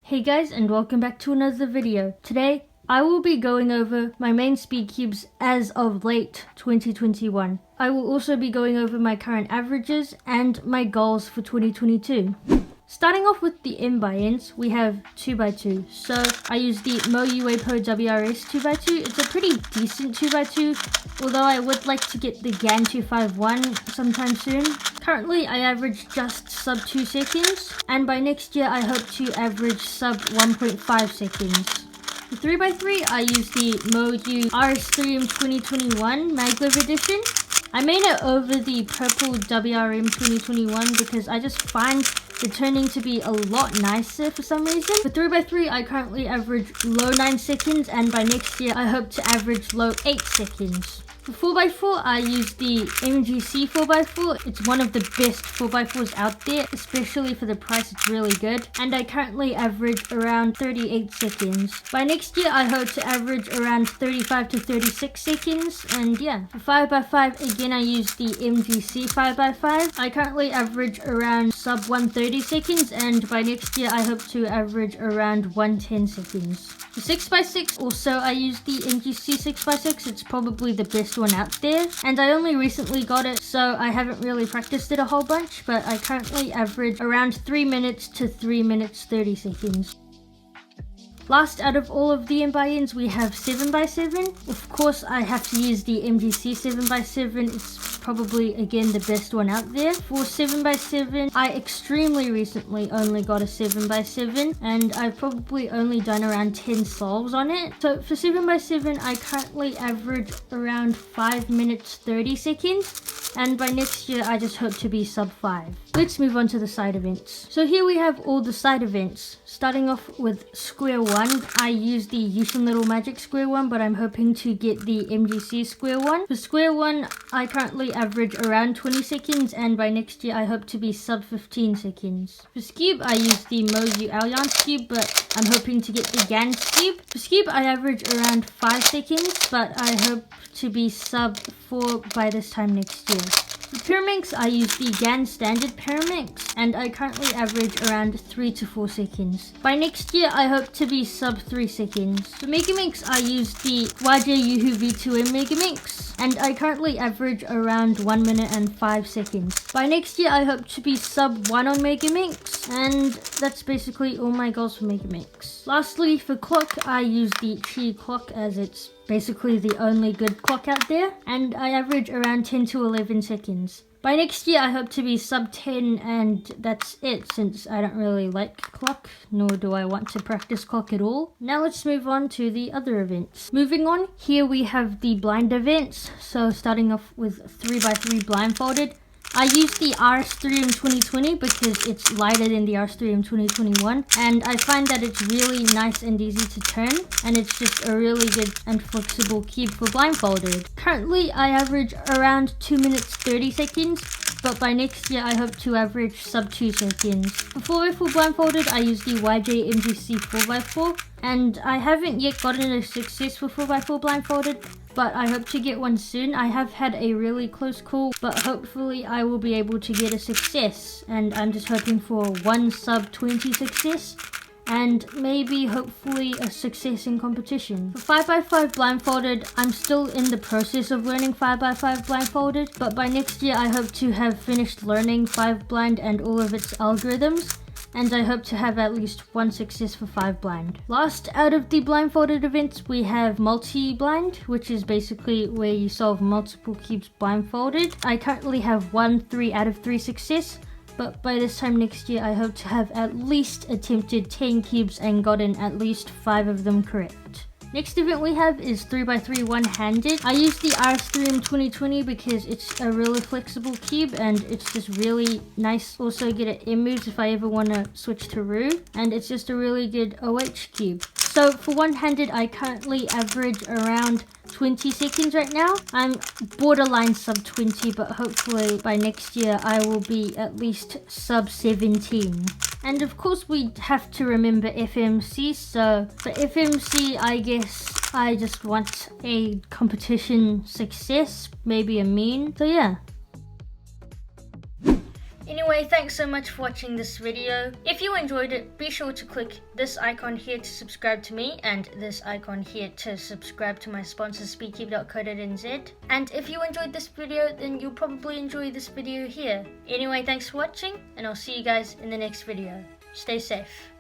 Hey guys, and welcome back to another video. Today I will be going over my main SpeedCubes as of late 2021. I will also be going over my current averages and my goals for 2022. Starting off with the M by Ns, we have 2x2. So I use the MoUePo WRS 2x2. It's a pretty decent 2x2, although I would like to get the GAN 251 sometime soon. Currently I average just sub 2 seconds, and by next year I hope to average sub 1.5 seconds. For 3x3 I use the MoU RS3M 2021 Maglev edition. I made it over the purple WRM 2021 because I just find the turning to be a lot nicer for some reason. For 3x3 I currently average low 9 seconds, and by next year I hope to average low 8 seconds. For 4x4 I use the MGC 4x4. It's one of the best 4x4s out there, especially for the price. It's really good, and I currently average around 38 seconds. By next year I hope to average around 35 to 36 seconds, and yeah. For 5x5 again I use the MGC 5x5. I currently average around sub 130 seconds, and by next year I hope to average around 110 seconds. For 6x6 also I use the MGC 6x6. It's probably the best one out there, and I only recently got it, so I haven't really practiced it a whole bunch, but I currently average around 3 minutes to 3 minutes 30 seconds. Last out of all of the M-by-Ns we have 7x7. Of course I have to use the MGC 7x7. It's probably again the best one out there. For 7x7 I extremely recently only got a 7x7, and I've probably only done around 10 solves on it. So for 7x7 I currently average around 5 minutes 30 seconds, and by next year I just hope to be sub 5. Let's move on to the side events. So here we have all the side events. Starting off with square 1, I use the Yushin Little Magic square 1, but I'm hoping to get the MGC square 1. For square 1, I currently average around 20 seconds, and by next year I hope to be sub 15 seconds. For Scube, I use the MoU Alliance Cube, but I'm hoping to get the GAN Cube. For Scube, I average around 5 seconds, but I hope to be sub 4 by this time next year. For Pyraminx, I use the GAN standard Pyraminx, and I currently average around 3 to 4 seconds. By next year, I hope to be sub 3 seconds. For Megaminx, I use the YJ Yuhu V2M Megaminx, and I currently average around 1 minute and 5 seconds. By next year, I hope to be sub 1 on Megaminx, and that's basically all my goals for Megaminx. Lastly, for clock, I use the Chi clock as it's basically the only good clock out there, and I average around 10 to 11 seconds. By next year I hope to be sub 10, and that's it, since I don't really like clock, nor do I want to practice clock at all. Now let's move on to the other events. Moving on, here we have the blind events. So starting off with 3x3 blindfolded. I use the RS3M 2020 because it's lighter than the RS3M 2021, and I find that it's really nice and easy to turn, and it's just a really good and flexible cube for blindfolded. Currently I average around 2 minutes 30 seconds, but by next year I hope to average sub 2 seconds. For 4x4 blindfolded, I use the YJ MGC 4x4, and I haven't yet gotten a success for 4x4 blindfolded, but I hope to get one soon. I have had a really close call, but hopefully I will be able to get a success, and I'm just hoping for one sub 20 success, and maybe hopefully a success in competition. For 5x5 blindfolded, I'm still in the process of learning 5x5 blindfolded, but by next year I hope to have finished learning 5 blind and all of its algorithms, and I hope to have at least one success for 5 blind. Last out of the blindfolded events we have multi-blind, which is basically where you solve multiple cubes blindfolded. I currently have 3 out of 3 success, but by this time next year I hope to have at least attempted 10 cubes and gotten at least 5 of them correct. Next event we have is 3x3 one-handed. I use the RS3M 2020 because it's a really flexible cube, and it's just really nice. Also get an M moves if I ever want to switch to Ru, and it's just a really good OH cube. So for one-handed I currently average around 20 seconds right now. I'm borderline sub 20, but hopefully by next year I will be at least sub 17. And of course we have to remember FMC, so for FMC I guess I just want a competition success, maybe a mean, so yeah. Anyway, thanks so much for watching this video. If you enjoyed it, be sure to click this icon here to subscribe to me and this icon here to subscribe to my sponsor speedcube.co.nz. And if you enjoyed this video, then you'll probably enjoy this video here. Anyway, thanks for watching, and I'll see you guys in the next video. Stay safe.